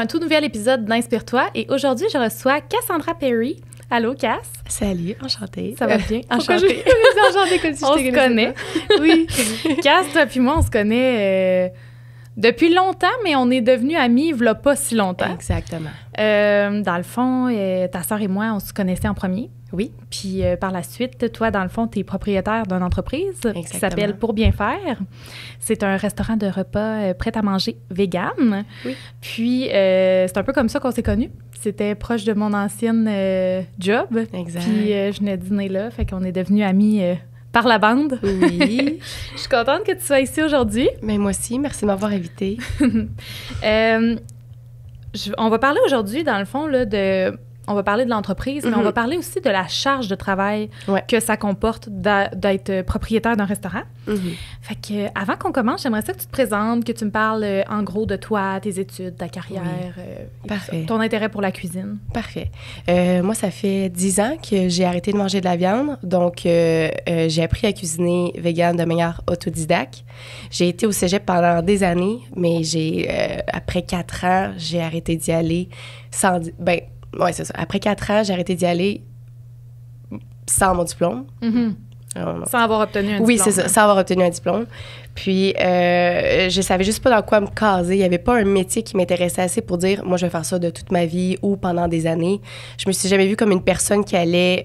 un tout nouvel épisode d'Inspire-toi et aujourd'hui, je reçois Cassandra Perry. Allô, Cass? Salut, enchantée. Ça va bien? Enchantée. Enchantée comme si je te connais. Oui. Cass, toi puis moi, on se connaît depuis longtemps, mais on est devenus amis il y a pas si longtemps. Exactement. Dans le fond, ta sœur et moi, on se connaissait en premier. Oui. Puis par la suite, toi, dans le fond, tu es propriétaire d'une entreprise qui s'appelle Pour bien faire. C'est un restaurant de repas prêt à manger vegan. Oui. Puis c'est un peu comme ça qu'on s'est connus. C'était proche de mon ancienne job. Exact. Puis je venais dîner là, fait qu'on est devenus amis par la bande. Oui. Je suis contente que tu sois ici aujourd'hui. Mais moi aussi, merci de m'avoir invitée. On va parler aujourd'hui, dans le fond, là, on va parler de l'entreprise, mais on va parler aussi de la charge de travail que ça comporte d'être propriétaire d'un restaurant. Fait que, avant qu'on commence, j'aimerais ça que tu te présentes, que tu me parles en gros de toi, tes études, ta carrière, Parfait. Ton intérêt pour la cuisine. Parfait. Moi, ça fait 10 ans que j'ai arrêté de manger de la viande. Donc, j'ai appris à cuisiner vegan de manière autodidacte. J'ai été au cégep pendant des années, mais après 4 ans, j'ai arrêté d'y aller sans... Oui, c'est ça. Après 4 ans, j'ai arrêté d'y aller sans mon diplôme. Sans avoir obtenu un diplôme. Oui, c'est ça, sans avoir obtenu un diplôme. Puis, je savais juste pas dans quoi me caser. Il y avait pas un métier qui m'intéressait assez pour dire, moi, je vais faire ça de toute ma vie ou pendant des années. Je me suis jamais vue comme une personne qui allait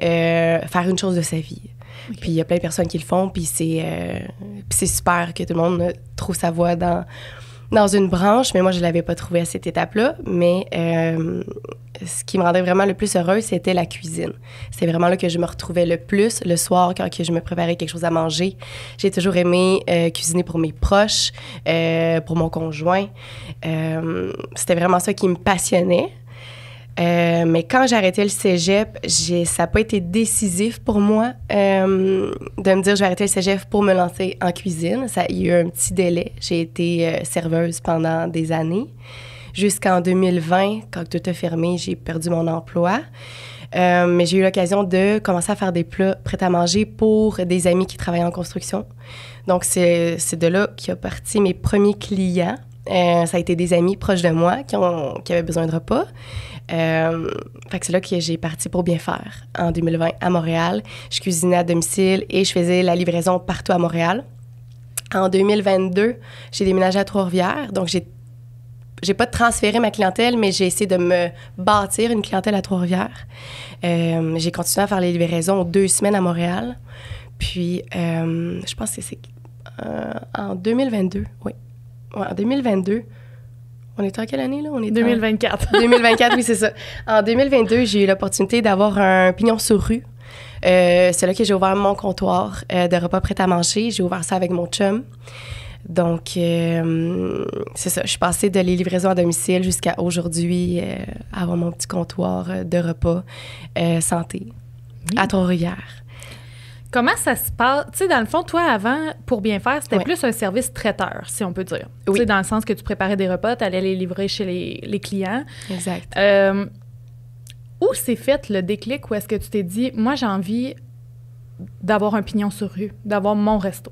faire une chose de sa vie. Okay. Puis, il y a plein de personnes qui le font, puis c'est super que tout le monde trouve sa voie dans une branche, mais moi, je ne l'avais pas trouvé à cette étape-là. Mais ce qui me rendait vraiment le plus heureuse, c'était la cuisine. C'est vraiment là que je me retrouvais le plus. Le soir, quand je me préparais quelque chose à manger, j'ai toujours aimé cuisiner pour mes proches, pour mon conjoint. C'était vraiment ça qui me passionnait. Mais quand j'ai arrêté le cégep, ça n'a pas été décisif pour moi de me dire je vais arrêter le cégep pour me lancer en cuisine. Il y a eu un petit délai. J'ai été serveuse pendant des années. Jusqu'en 2020, quand tout a fermé, j'ai perdu mon emploi. Mais j'ai eu l'occasion de commencer à faire des plats prêts à manger pour des amis qui travaillent en construction. Donc, c'est de là qu'ont parti mes premiers clients. Ça a été des amis proches de moi qui avaient besoin de repas. Fait que c'est là que j'ai parti pour bien faire en 2020 à Montréal. Je cuisinais à domicile et je faisais la livraison partout à Montréal. En 2022, j'ai déménagé à Trois-Rivières. Donc, j'ai pas transféré ma clientèle, mais j'ai essayé de me bâtir une clientèle à Trois-Rivières. J'ai continué à faire les livraisons 2 semaines à Montréal. Puis, je pense que c'est en 2022, oui. Ouais, en 2022. On est en quelle année, là? On est 2024. 2024, oui, c'est ça. En 2022, j'ai eu l'opportunité d'avoir un pignon sur rue. C'est là que j'ai ouvert mon comptoir de repas prêts à manger. J'ai ouvert ça avec mon chum. Donc, c'est ça. Je suis passée de les livraisons à domicile jusqu'à aujourd'hui avoir mon petit comptoir de repas santé à Trois-Rivières. Comment ça se passe? Tu sais, dans le fond, toi, avant, pour bien faire, c'était plus un service traiteur, si on peut dire. Oui. Tu sais, dans le sens que tu préparais des repas, tu allais les livrer chez les clients. Exact. Où s'est fait le déclic où est-ce que tu t'es dit, moi, j'ai envie d'avoir un pignon sur rue, d'avoir mon resto?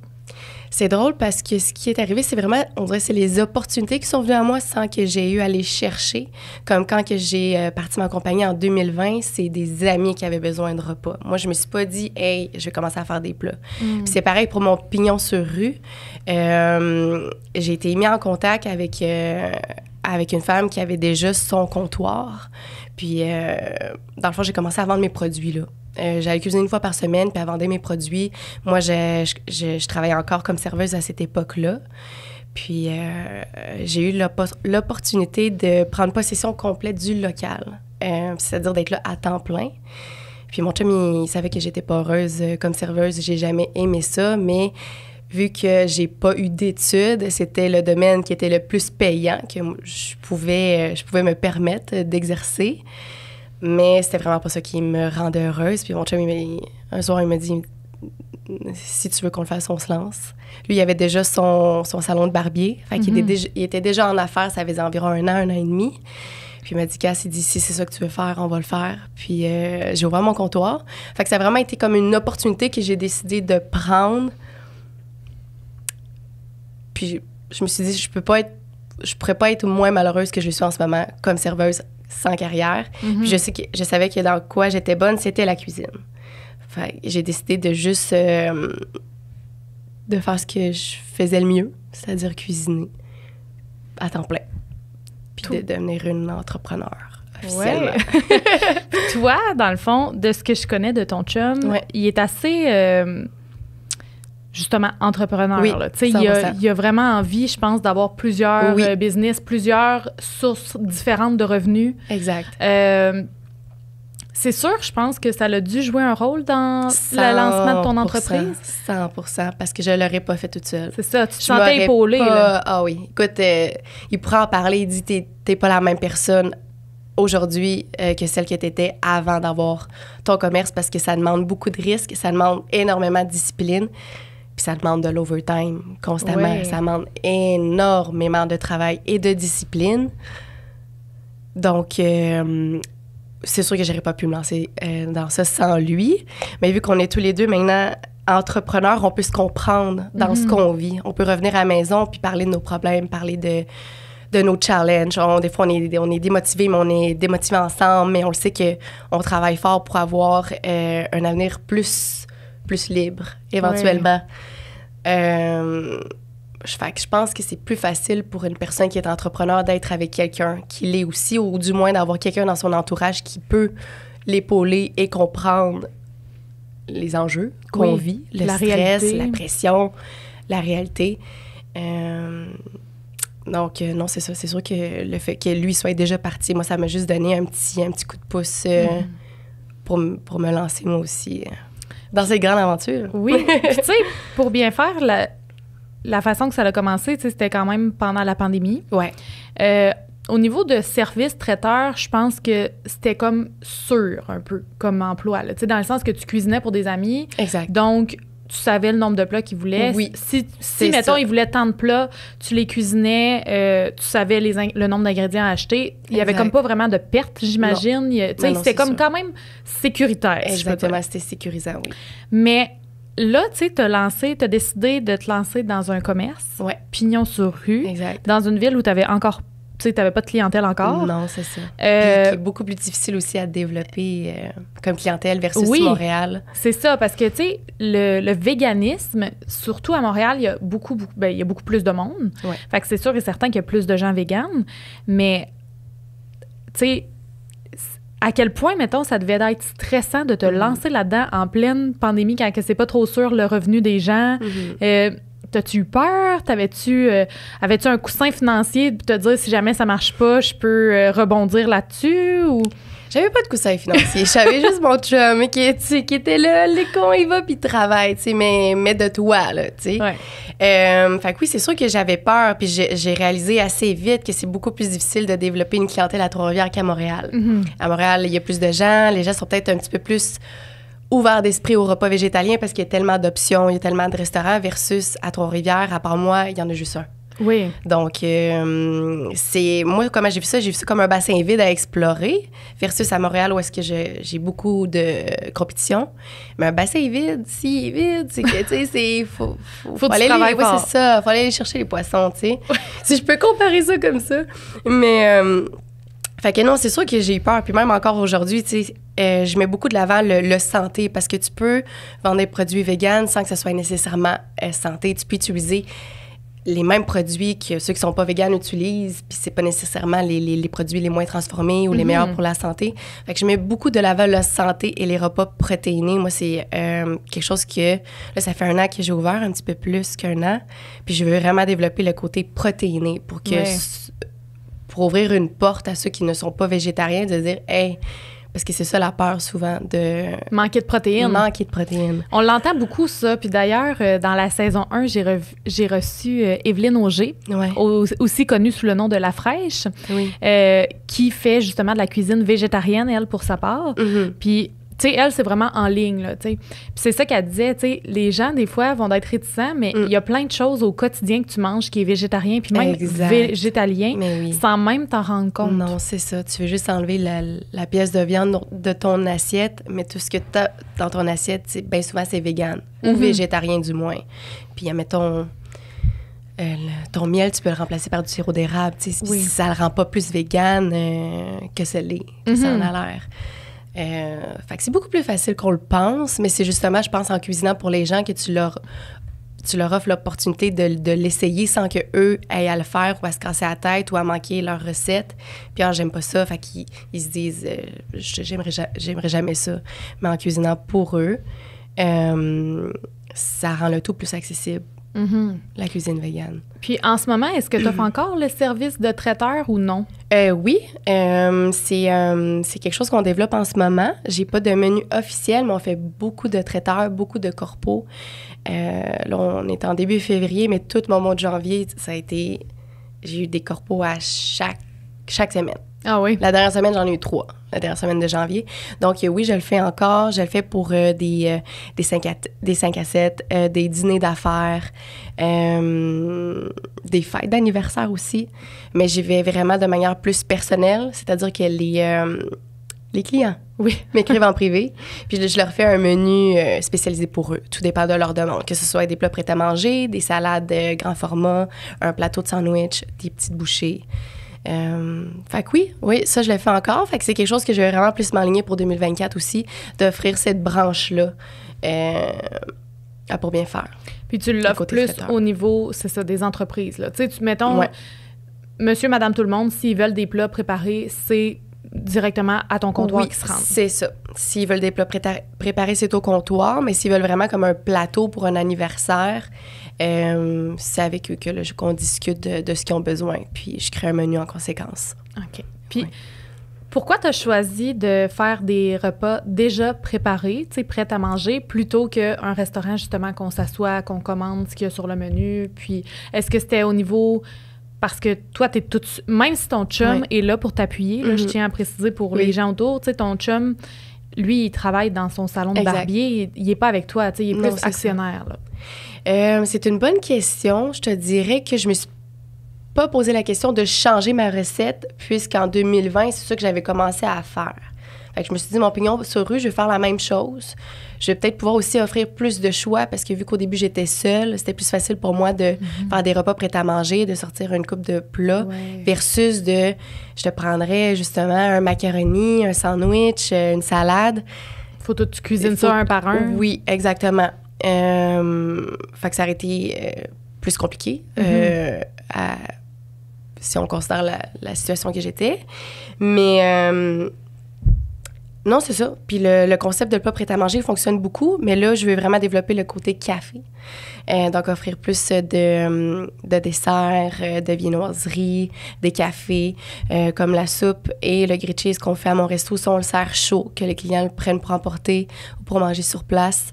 C'est drôle parce que ce qui est arrivé, c'est vraiment, on dirait, c'est les opportunités qui sont venues à moi sans que j'ai eu à les chercher. Comme quand que j'ai parti ma compagnie en 2020, c'est des amis qui avaient besoin de repas. Moi, je me suis pas dit, hey, je vais commencer à faire des plats. Puis c'est pareil pour mon pignon sur rue. J'ai été mis en contact avec une femme qui avait déjà son comptoir. Puis, dans le fond, j'ai commencé à vendre mes produits là. J'allais cuisiner 1 fois par semaine, puis elle vendait mes produits. Moi, je travaillais encore comme serveuse à cette époque-là. Puis, j'ai eu l'opportunité de prendre possession complète du local, c'est-à-dire d'être là à temps plein. Puis, mon chum, il savait que j'étais pas heureuse comme serveuse. J'ai jamais aimé ça, mais vu que j'ai pas eu d'études, c'était le domaine qui était le plus payant que je pouvais me permettre d'exercer. Mais c'était vraiment pas ça qui me rendait heureuse. Puis mon chum, un soir, il m'a dit, si tu veux qu'on le fasse, on se lance. Lui, il avait déjà son salon de barbier. Fait qu'il était déjà en affaires, ça faisait environ 1 an et demi. Puis il m'a dit, Cass, il dit, si c'est ça que tu veux faire, on va le faire. Puis j'ai ouvert mon comptoir. Fait que ça a vraiment été comme une opportunité que j'ai décidé de prendre. Puis je me suis dit, je peux pas être je pourrais pas être moins malheureuse que je le suis en ce moment comme serveuse sans carrière. Puis je savais que dans quoi j'étais bonne, c'était la cuisine. Fait que j'ai décidé de juste de faire ce que je faisais le mieux, c'est-à-dire cuisiner à temps plein. Puis de devenir une entrepreneur officiellement. Ouais. Toi, dans le fond, de ce que je connais de ton chum, il est assez... justement, entrepreneur. Oui, il a vraiment envie, je pense, d'avoir plusieurs business, plusieurs sources différentes de revenus. Exact. C'est sûr, je pense que ça a dû jouer un rôle dans le lancement de ton entreprise. 100%, parce que je ne l'aurais pas fait toute seule. C'est ça, tu te sentais épaulée. Ah oui, écoute, il pourrait en parler, il dit t'es pas la même personne aujourd'hui que celle que tu étais avant d'avoir ton commerce, parce que ça demande beaucoup de risques, ça demande énormément de discipline. Puis ça demande de l'overtime constamment. Ouais. Ça demande énormément de travail et de discipline. Donc, c'est sûr que j'aurais pas pu me lancer dans ça sans lui. Mais vu qu'on est tous les deux maintenant entrepreneurs, on peut se comprendre dans ce qu'on vit. On peut revenir à la maison puis parler de nos problèmes, parler de nos challenges. Des fois, on est démotivés, mais on est démotivés ensemble. Mais on le sait qu'on travaille fort pour avoir un avenir plus libre, éventuellement. Fait que je pense que c'est plus facile pour une personne qui est entrepreneur d'être avec quelqu'un qui l'est aussi, ou du moins d'avoir quelqu'un dans son entourage qui peut l'épauler et comprendre les enjeux qu'on vit, le stress, réalité. La pression, la réalité. Donc, non, c'est ça. C'est sûr que le fait que lui soit déjà parti, moi, ça m'a juste donné un petit coup de pouce pour me lancer, moi aussi, dans cette grande aventure. Oui. Puis, tu sais, pour bien faire, la façon que ça a commencé, tu sais, c'était quand même pendant la pandémie. Ouais. Au niveau de service traiteur, je pense que c'était comme sûr, un peu, comme emploi, là. Tu sais, dans le sens que tu cuisinais pour des amis. Exact. Donc, tu savais le nombre de plats qu'ils voulaient. Oui. Si mettons, ils voulaient tant de plats, tu les cuisinais, tu savais le nombre d'ingrédients à acheter. Il y avait comme pas vraiment de perte, j'imagine. C'était comme quand même sécuritaire. Exactement, c'était sécurisant, oui. Mais là, tu sais, t'as décidé de te lancer dans un commerce, pignon sur rue, dans une ville où t'avais encore, tu sais, t'avais pas de clientèle encore. Non, c'est ça. Puis qui est beaucoup plus difficile aussi à développer comme clientèle versus Montréal. C'est ça, parce que, tu sais, le véganisme, surtout à Montréal, il y a beaucoup plus de monde. Ouais. Fait que c'est sûr et certain qu'il y a plus de gens véganes, mais, tu sais, à quel point, mettons, ça devait être stressant de te lancer là-dedans en pleine pandémie quand c'est pas trop sûr le revenu des gens. T'as-tu eu peur? Avais-tu un coussin financier de te dire si jamais ça marche pas, je peux rebondir là-dessus? Ou... J'avais pas de coussin financier. J'avais juste mon chum qui était là, quand il va, puis il travaille, tu sais, mais de toi, là, tu sais. Ouais. Fait que oui, c'est sûr que j'avais peur, puis j'ai réalisé assez vite que c'est beaucoup plus difficile de développer une clientèle à Trois-Rivières qu'à Montréal. À Montréal, il y a plus de gens, les gens sont peut-être un petit peu plus ouverts d'esprit au repas végétalien parce qu'il y a tellement d'options, il y a tellement de restaurants, versus à Trois-Rivières, à part moi, il y en a juste un. Oui. Donc, moi, comment j'ai vu ça? J'ai vu ça comme un bassin vide à explorer, versus à Montréal, où est-ce que j'ai beaucoup de compétition. Mais un bassin vide, si vide, c'est que, tu sais, faut aller travailler fort. Oui, c'est ça. Faut aller chercher les poissons, tu sais. Si je peux comparer ça comme ça. Mais, fait que non, c'est sûr que j'ai eu peur. Puis même encore aujourd'hui, tu sais, je mets beaucoup de l'avant le santé, parce que tu peux vendre des produits véganes sans que ce soit nécessairement santé. Tu peux utiliser les mêmes produits que ceux qui sont pas véganes utilisent, puis c'est pas nécessairement les produits les moins transformés ou les meilleurs pour la santé. Fait que je mets beaucoup de l'avant la santé et les repas protéinés. Moi, c'est quelque chose que... Là, ça fait 1 an que j'ai ouvert, un petit peu plus qu'1 an, puis je veux vraiment développer le côté protéiné pour que... Pour ouvrir une porte à ceux qui ne sont pas végétariens, de dire « Hey », parce que c'est ça la peur souvent, de... Manquer de protéines. Manquer de protéines. On l'entend beaucoup, ça. Puis d'ailleurs, dans la saison 1, j'ai reçu Evelyne Auger, aussi connue sous le nom de La Fraîche, qui fait justement de la cuisine végétarienne, elle, pour sa part. Puis, tu sais, elle, c'est vraiment en ligne, là, tu sais. Puis c'est ça qu'elle disait, tu sais, les gens, des fois, vont être réticents, mais il y a plein de choses au quotidien que tu manges qui est végétalien, puis même végétalien, sans même t'en rendre compte. Non, c'est ça. Tu veux juste enlever la pièce de viande de ton assiette, mais tout ce que tu as dans ton assiette, bien souvent, c'est vegan, ou végétarien du moins. Puis, admettons... ton miel, tu peux le remplacer par du sirop d'érable. Oui. Ça le rend pas plus vegan que ça l'est, que ça en a l'air. Fait que c'est beaucoup plus facile qu'on le pense, mais c'est justement, je pense, en cuisinant pour les gens que tu leur offres l'opportunité de l'essayer sans qu'eux aient à le faire ou à se casser la tête ou à manquer leur recette. Puis, j'aime pas ça. Fait qu'ils se disent, j'aimerais jamais ça. Mais en cuisinant pour eux, ça rend le tout plus accessible, la cuisine végane. Puis, en ce moment, est-ce que tu offres encore le service de traiteur ou non? Oui, c'est quelque chose qu'on développe en ce moment. J'ai pas de menu officiel, mais on fait beaucoup de traiteurs, beaucoup de corpos. Là, on est en début février, mais tout mon mois de janvier, j'ai eu des corpos à chaque semaine. Ah oui? La dernière semaine, j'en ai eu 3, la dernière semaine de janvier. Donc, oui, je le fais encore. Je le fais pour des 5 à 7, des dîners d'affaires, des fêtes d'anniversaire aussi. Mais j'y vais vraiment de manière plus personnelle, c'est-à-dire que les clients, m'écrivent en privé. Puis je leur fais un menu spécialisé pour eux. Tout dépend de leur demande, que ce soit des plats prêts à manger, des salades grand format, un plateau de sandwich, des petites bouchées. Fait que oui, ça, je le fais encore. Fait que c'est quelque chose que je vais vraiment plus m'aligner pour 2024 aussi, d'offrir cette branche-là pour bien faire. Puis tu l'offres plus traiteur. Au niveau, c'est ça, des entreprises, là. Tu sais, mettons, monsieur, madame, tout le monde, s'ils veulent des plats préparés, c'est directement à ton comptoir qui se rendent. C'est ça. S'ils veulent des plats préparés, c'est au comptoir, mais s'ils veulent vraiment comme un plateau pour un anniversaire, c'est avec eux qu'on discute de ce qu'ils ont besoin. Puis je crée un menu en conséquence. OK. Puis pourquoi tu as choisi de faire des repas déjà préparés, tu sais, prêts à manger, plutôt qu'un restaurant, justement, qu'on s'assoit, qu'on commande ce qu'il y a sur le menu? Puis est-ce que c'était au niveau... Parce que toi, t'es même si ton chum est là pour t'appuyer, là, je tiens à préciser pour les gens autour, tu sais, ton chum, lui, il travaille dans son salon de barbier, il n'est pas avec toi, tu sais, il est plus actionnaire. Là. C'est une bonne question. Je te dirais que je me suis pas posé la question de changer ma recette, puisqu'en 2020, c'est ça que j'avais commencé à faire. Fait que je me suis dit, mon pignon sur rue, je vais faire la même chose. Je vais peut-être pouvoir aussi offrir plus de choix parce que vu qu'au début, j'étais seule, c'était plus facile pour moi de faire des repas prêts à manger, de sortir une coupe de plats versus je te prendrais justement un macaroni, un sandwich, une salade. Faut que tu cuisines ça un par un. Oui, exactement. Fait que ça aurait été plus compliqué si on considère la situation que j'étais. Mais... non, c'est ça. Puis le concept de plat prêt à manger fonctionne beaucoup, mais là, je veux vraiment développer le côté café. Donc, offrir plus de desserts, de viennoiseries, des cafés, comme la soupe et le grilled cheese qu'on fait à mon resto. Ça, on le sert chaud, que les clients le prennent pour emporter ou pour manger sur place.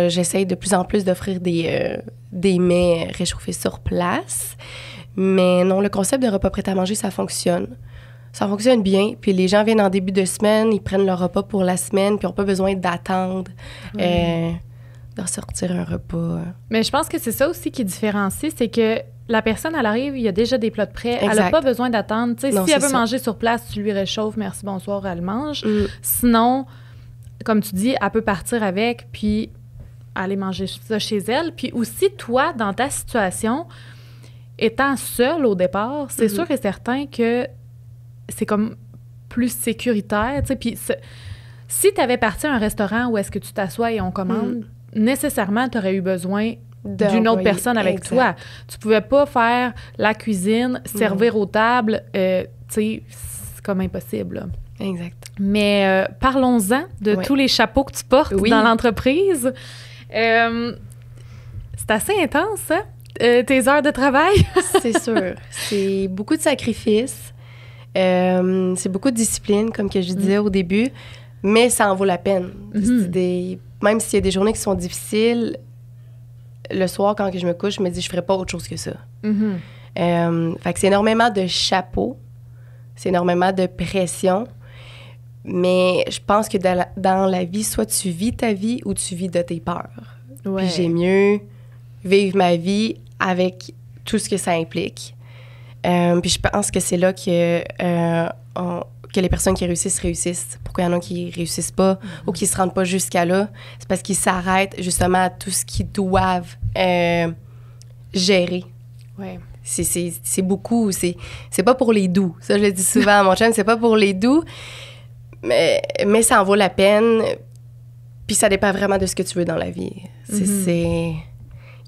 J'essaye de plus en plus d'offrir des mets réchauffés sur place. Mais non, le concept de repas prêt à manger, ça fonctionne. Ça fonctionne bien. Puis les gens viennent en début de semaine, ils prennent leur repas pour la semaine, puis ils n'ont pas besoin d'attendre de sortir un repas. Mais je pense que c'est ça aussi qui différencie, c'est que la personne, elle arrive, il y a déjà des plats de prêts, elle n'a pas besoin d'attendre. Tu sais, si elle veut manger sur place, tu lui réchauffes, merci, bonsoir, elle mange. Sinon, comme tu dis, elle peut partir avec, puis aller manger ça chez elle. Puis aussi, toi, dans ta situation, étant seule au départ, c'est sûr et certain que c'est comme plus sécuritaire, tu sais, puis si tu avais parti à un restaurant où est-ce que tu t'assois et on commande, nécessairement, tu aurais eu besoin d'une autre personne avec toi. Tu pouvais pas faire la cuisine, servir aux tables, tu sais, c'est comme impossible, là. Exact. Mais parlons-en de tous les chapeaux que tu portes dans l'entreprise. C'est assez intense, hein? Tes heures de travail? C'est sûr. C'est beaucoup de sacrifices. C'est beaucoup de discipline, comme que je disais au début, mais ça en vaut la peine. Même s'il y a des journées qui sont difficiles, le soir, quand je me couche, je me dis, je ferais pas autre chose que ça. Fait que c'est énormément de chapeaux, c'est énormément de pression, mais je pense que dans la vie, soit tu vis ta vie ou tu vis de tes peurs. Puis j'ai mieux vivre ma vie avec tout ce que ça implique. Puis je pense que c'est là que les personnes qui réussissent. Pourquoi il y en a qui réussissent pas ou qui se rendent pas jusqu'à là? C'est parce qu'ils s'arrêtent justement à tout ce qu'ils doivent gérer Ouais. C'est beaucoup. C'est pas pour les doux. Ça, je le dis souvent à mon chum, c'est pas pour les doux, mais ça en vaut la peine. Puis ça dépend vraiment de ce que tu veux dans la vie. Il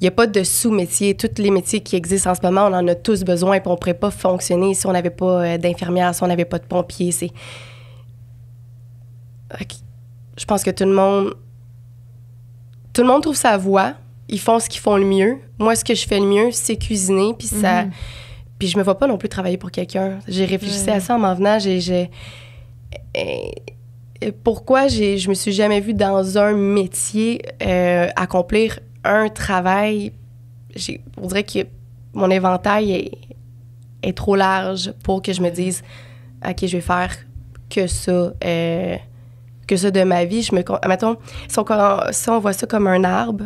n'y a pas de sous-métier. Tous les métiers qui existent en ce moment, on en a tous besoin, puis on ne pourrait pas fonctionner si on n'avait pas d'infirmière, si on n'avait pas de pompier. Je pense que tout le monde trouve sa voie. Ils font ce qu'ils font le mieux. Moi, ce que je fais le mieux, c'est cuisiner, puis puis je me vois pas non plus travailler pour quelqu'un. J'ai réfléchi à ça en m'en venant. Pourquoi je me suis jamais vue dans un métier accomplir un travail? On dirait que mon éventail est trop large pour que je me dise « OK, je vais faire que ça de ma vie. » Mettons, si on voit ça comme un arbre,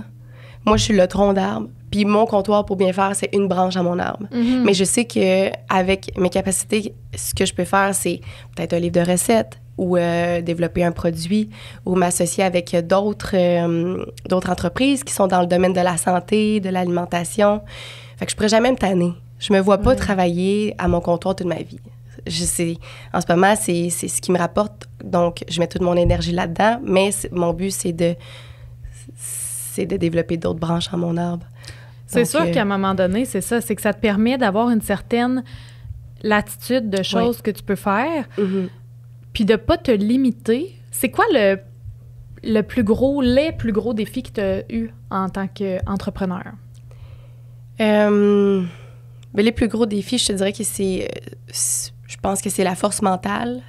moi, je suis le tronc d'arbre. Puis mon comptoir, pour bien faire, c'est une branche à mon arbre. Mais je sais qu'avec mes capacités, ce que je peux faire, c'est peut-être un livre de recettes ou développer un produit ou m'associer avec d'autres entreprises qui sont dans le domaine de la santé, de l'alimentation. Fait que je pourrais jamais me tanner. Je me vois pas travailler à mon comptoir toute ma vie. En ce moment, c'est ce qui me rapporte. Donc, je mets toute mon énergie là-dedans. Mais mon but, c'est de développer d'autres branches à mon arbre. C'est sûr qu'à un moment donné, c'est ça. C'est que ça te permet d'avoir une certaine latitude de choses que tu peux faire, puis de pas te limiter. C'est quoi les plus gros défis que tu as eu en tant qu'entrepreneur? Les plus gros défis, je te dirais que je pense que c'est la force mentale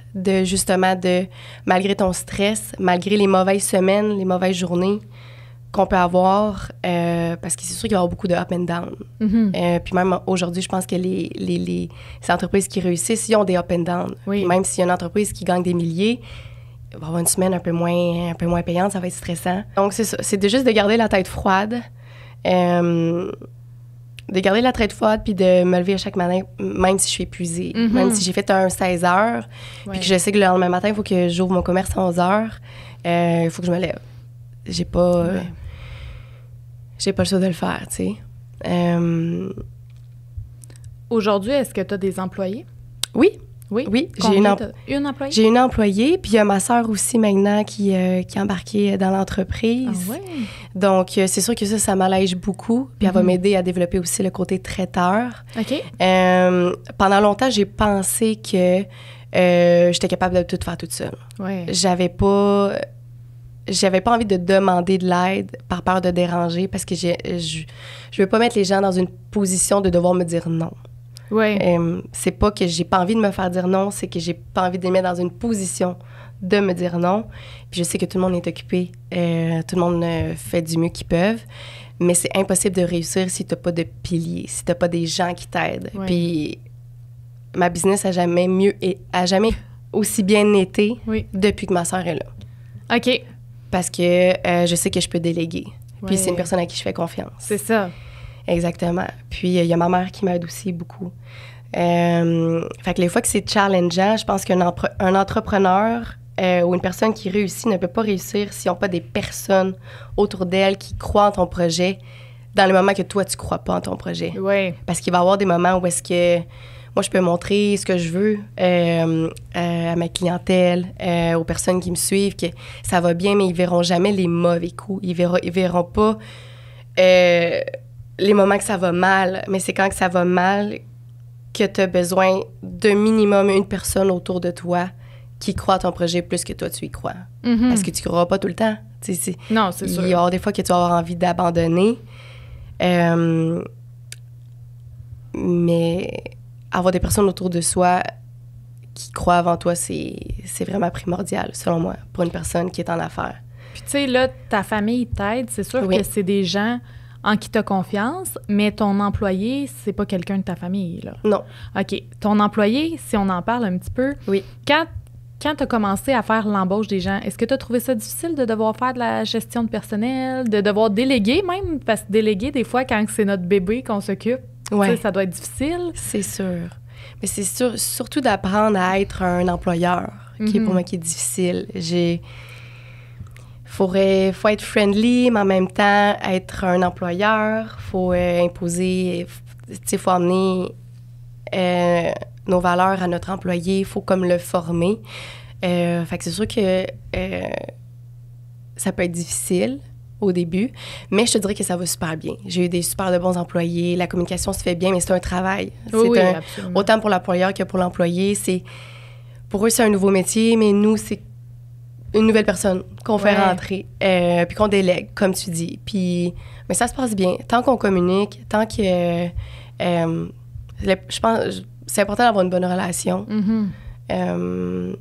malgré ton stress, malgré les mauvaises semaines, les mauvaises journées qu'on peut avoir, parce que c'est sûr qu'il va y avoir beaucoup de up and down. Puis même aujourd'hui, je pense que les entreprises qui réussissent, ils ont des up and down. Puis même s'il y a une entreprise qui gagne des milliers, il va y avoir une semaine un peu moins payante, ça va être stressant. Donc c'est ça, c'est juste de garder la tête froide, puis de me lever à chaque matin, même si je suis épuisée, même si j'ai fait un 16 heures, puis que je sais que le lendemain matin, il faut que j'ouvre mon commerce à 11 heures, il faut que je me lève. J'ai pas le choix de le faire, tu sais. Aujourd'hui, est-ce que tu as des employés? Oui. J'ai une employée? J'ai une employée, puis il y a ma sœur aussi maintenant qui est embarquée dans l'entreprise. Donc, c'est sûr que ça m'allège beaucoup, puis elle va m'aider à développer aussi le côté traiteur. OK. Pendant longtemps, j'ai pensé que j'étais capable de tout faire toute seule. J'avais pas envie de demander de l'aide par peur de déranger parce que je veux pas mettre les gens dans une position de devoir me dire non. C'est pas que j'ai pas envie de me faire dire non, c'est que j'ai pas envie de les mettre dans une position de me dire non. Puis je sais que tout le monde est occupé, tout le monde fait du mieux qu'ils peuvent, mais c'est impossible de réussir si t'as pas de piliers, si t'as pas des gens qui t'aident. Puis ma business a jamais aussi bien été depuis que ma sœur est là. OK. Parce que je sais que je peux déléguer. Puis c'est une personne à qui je fais confiance. C'est ça. Exactement. Puis il y a ma mère qui m'aide aussi beaucoup. Fait que les fois que c'est challengeant, je pense qu'un entrepreneur ou une personne qui réussit ne peut pas réussir s'ils n'ont pas des personnes autour d'elle qui croient en ton projet dans les moments que toi, tu crois pas en ton projet. Parce qu'il va y avoir des moments où est-ce que moi, je peux montrer ce que je veux à ma clientèle, aux personnes qui me suivent, que ça va bien, mais ils verront jamais les mauvais coups. Ils verront pas les moments que ça va mal, mais c'est quand que ça va mal que tu as besoin de minimum une personne autour de toi qui croit à ton projet plus que toi, tu y crois. Parce que tu ne croiras pas tout le temps. Non, c'est sûr. Il va y avoir des fois que tu vas avoir envie d'abandonner. Mais avoir des personnes autour de soi qui croient avant toi, c'est vraiment primordial, selon moi, pour une personne qui est en affaires. Puis, tu sais, là, ta famille t'aide. C'est sûr que c'est des gens en qui tu as confiance, mais ton employé, c'est pas quelqu'un de ta famille, là. Non. OK. Ton employé, si on en parle un petit peu, quand tu as commencé à faire l'embauche des gens, est-ce que tu as trouvé ça difficile de devoir faire de la gestion de personnel, de devoir déléguer même? Parce que déléguer, des fois, quand c'est notre bébé qu'on s'occupe, ça doit être difficile. C'est sûr. Mais c'est surtout d'apprendre à être un employeur, qui est pour moi qui est difficile. Faut être friendly, mais en même temps, être un employeur. Faut imposer il faut amener nos valeurs à notre employé, il faut comme le former. Fait que c'est sûr que ça peut être difficile au début, mais je te dirais que ça va super bien. J'ai eu des super de bons employés, la communication se fait bien, mais c'est un travail. Oui, autant pour l'employeur que pour l'employé. Pour eux, c'est un nouveau métier, mais nous, c'est une nouvelle personne qu'on fait rentrer, puis qu'on délègue, comme tu dis. Mais ça se passe bien. Tant qu'on communique, tant que... je pense c'est important d'avoir une bonne relation. Mm-hmm.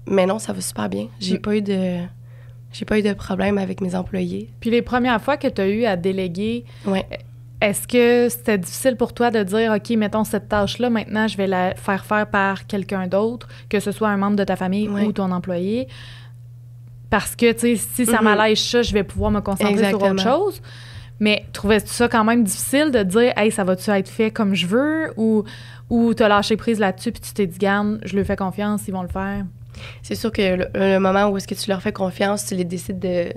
Mais non, ça va super bien. J'ai pas eu de problème avec mes employés. Puis les premières fois que tu as eu à déléguer, ouais. Est-ce que c'était difficile pour toi de dire, OK, mettons cette tâche-là, maintenant, je vais la faire par quelqu'un d'autre, que ce soit un membre de ta famille ou ton employé? Parce que, tu sais, si ça m'allège ça, je vais pouvoir me concentrer sur autre chose. Mais trouvais-tu ça quand même difficile de dire, hey, ça va-tu être fait comme je veux? Ou t'as lâché prise là-dessus puis tu t'es dit, garde, je leur fais confiance, ils vont le faire? C'est sûr que le moment où est-ce que tu leur fais confiance, tu les décides de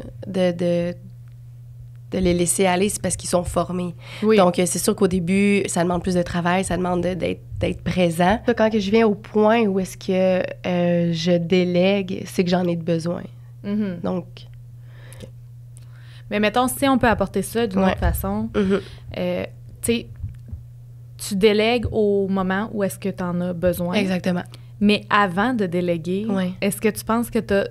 les laisser aller, c'est parce qu'ils sont formés. Oui. Donc, c'est sûr qu'au début, ça demande plus de travail, ça demande d'être présent. Quand je viens au point où est-ce que je délègue, c'est que j'en ai besoin. Mm-hmm. Donc... Okay. Mais mettons, si on peut apporter ça d'une autre façon, tu sais, tu délègues au moment où est-ce que tu en as besoin. Exactement. Mais avant de déléguer, est-ce que tu penses que tu as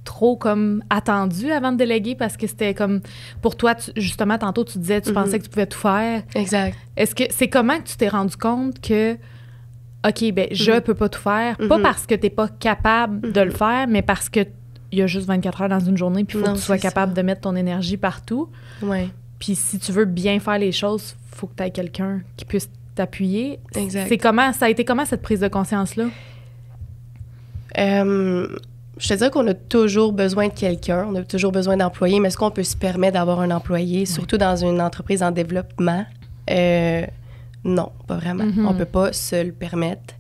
trop comme attendu avant de déléguer parce que c'était comme pour toi justement tantôt tu disais tu pensais que tu pouvais tout faire. Exact. Est-ce que c'est comment que tu t'es rendu compte que OK, ben je peux pas tout faire, pas parce que t'es pas capable de le faire, mais parce que il y a juste 24 heures dans une journée puis il faut que tu sois capable de mettre ton énergie partout. Ouais. Puis si tu veux bien faire les choses, faut que tu aies quelqu'un qui puisse t'appuyer. Exact. Ça a été comment cette prise de conscience là? Je te dirais qu'on a toujours besoin de quelqu'un, on a toujours besoin d'employés, mais est-ce qu'on peut se permettre d'avoir un employé, surtout dans une entreprise en développement? Non, pas vraiment. On peut pas se le permettre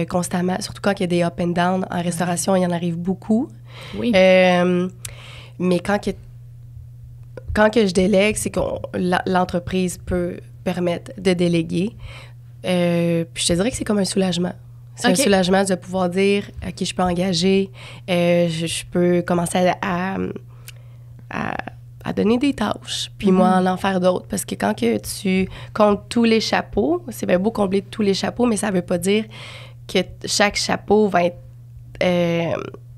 constamment, surtout quand il y a des up and down. En restauration, il y en arrive beaucoup. Oui. Mais quand que je délègue, c'est que l'entreprise peut permettre de déléguer. Puis je te dirais que c'est comme un soulagement. C'est un soulagement de pouvoir dire, OK, je peux engager, je peux commencer à donner des tâches, puis moi, en faire d'autres. Parce que quand que tu comptes tous les chapeaux, c'est bien beau combler tous les chapeaux, mais ça veut pas dire que chaque chapeau va être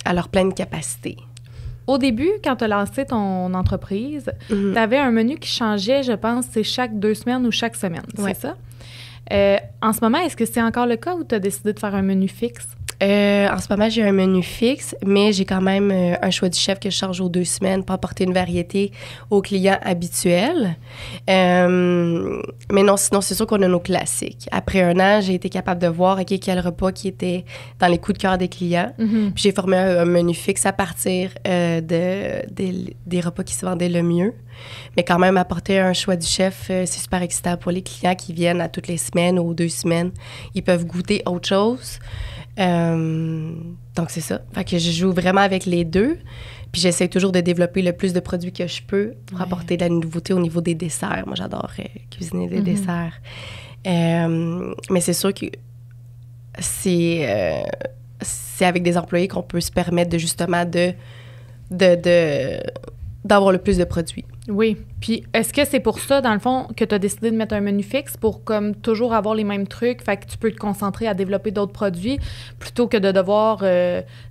à leur pleine capacité. Au début, quand tu as lancé ton entreprise, tu avais un menu qui changeait, je pense, c'est chaque 2 semaines ou chaque semaine, c'est ça? En ce moment, est-ce que c'est encore le cas ou tu as décidé de faire un menu fixe? En ce moment, j'ai un menu fixe, mais j'ai quand même un choix du chef que je change aux 2 semaines pour apporter une variété aux clients habituels. Mais non, sinon, c'est sûr qu'on a nos classiques. Après 1 an, j'ai été capable de voir quel repas qui était dans les coups de cœur des clients. Puis j'ai formé un menu fixe à partir des repas qui se vendaient le mieux. Mais quand même, apporter un choix du chef, c'est super excitant pour les clients qui viennent à toutes les semaines ou aux 2 semaines. Ils peuvent goûter autre chose. Donc, c'est ça. Fait que je joue vraiment avec les deux. Puis, j'essaie toujours de développer le plus de produits que je peux pour apporter de la nouveauté au niveau des desserts. Moi, j'adore cuisiner des desserts. Mais c'est sûr que c'est avec des employés qu'on peut se permettre de justement d'avoir le plus de produits. Oui. Puis, est-ce que c'est pour ça, dans le fond, que tu as décidé de mettre un menu fixe pour comme toujours avoir les mêmes trucs, fait que tu peux te concentrer à développer d'autres produits plutôt que de devoir... tu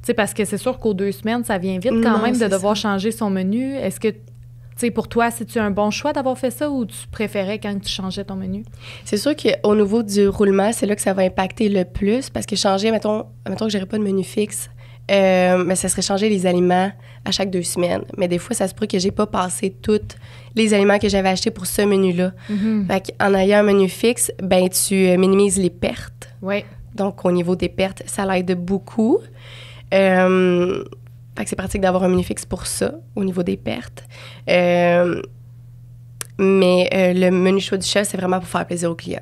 sais, parce que c'est sûr qu'aux 2 semaines, ça vient vite quand même de devoir changer son menu. Est-ce que, tu sais, pour toi, c'est-tu un bon choix d'avoir fait ça ou tu préférais quand tu changeais ton menu? C'est sûr qu'au niveau du roulement, c'est là que ça va impacter le plus parce que changer, mettons que j'aurais pas de menu fixe, mais ça serait changer les aliments à chaque 2 semaines. Mais des fois, ça se peut que j'ai pas passé tous les aliments que j'avais achetés pour ce menu-là. Fait qu'en ayant un menu fixe, ben tu minimises les pertes. Oui. Donc, au niveau des pertes, ça l'aide beaucoup. Fait que c'est pratique d'avoir un menu fixe pour ça, au niveau des pertes. Mais le menu choix du chef, c'est vraiment pour faire plaisir aux clients,